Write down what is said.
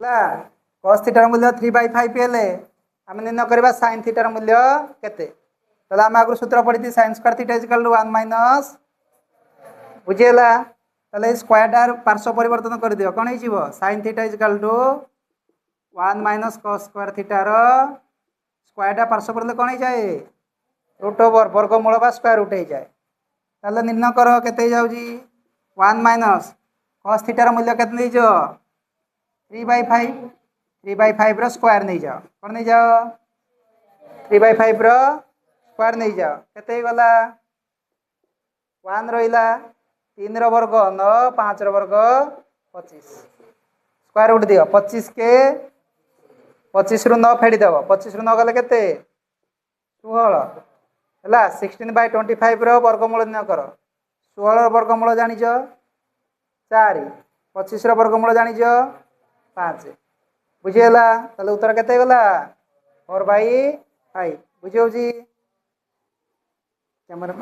cos थीटार मूल्य 3/5 हेले आम निर्णय करवा sin थीटार मूल्य केते आम आगु सूत्र पढ़ी sin square theta equal to 1 minus बुझीगला स्क्वायर पार्श्व परिवर्तन कर दियो कौन हो sin theta equal to 1 minus cos square थीटार स्क्वायर पार्श्व परिवर्तन कौन हो जाए रूट ओवर वर्गमूल बा स्क्वायर रूट हो जाए ताले निर्णय कर केते जाउजी 1 माइनस cos थीटार मूल्य केते नहीं जो 3/5 3/5 रो स्क्वायर नहीं जाओ कौन नहीं जाओ 3/5 रो स्क्वायर नहीं जाओ केते गला 1 रहिला 3 रो वर्ग 9 5 रो वर्ग 25 स्क्वायर रूट दियो 25 के 25 रु 9 फेडी देव 25 रु 9 गले केते 16 है 16/25 रो वर्गमूल निर्णय कर 16 वर्गमूल जानिछ 4 25 रो वर्गमूल जानिछ 5 बुझीगला ताले उत्तर केते गला 4/5 बुझियो जी कैमरा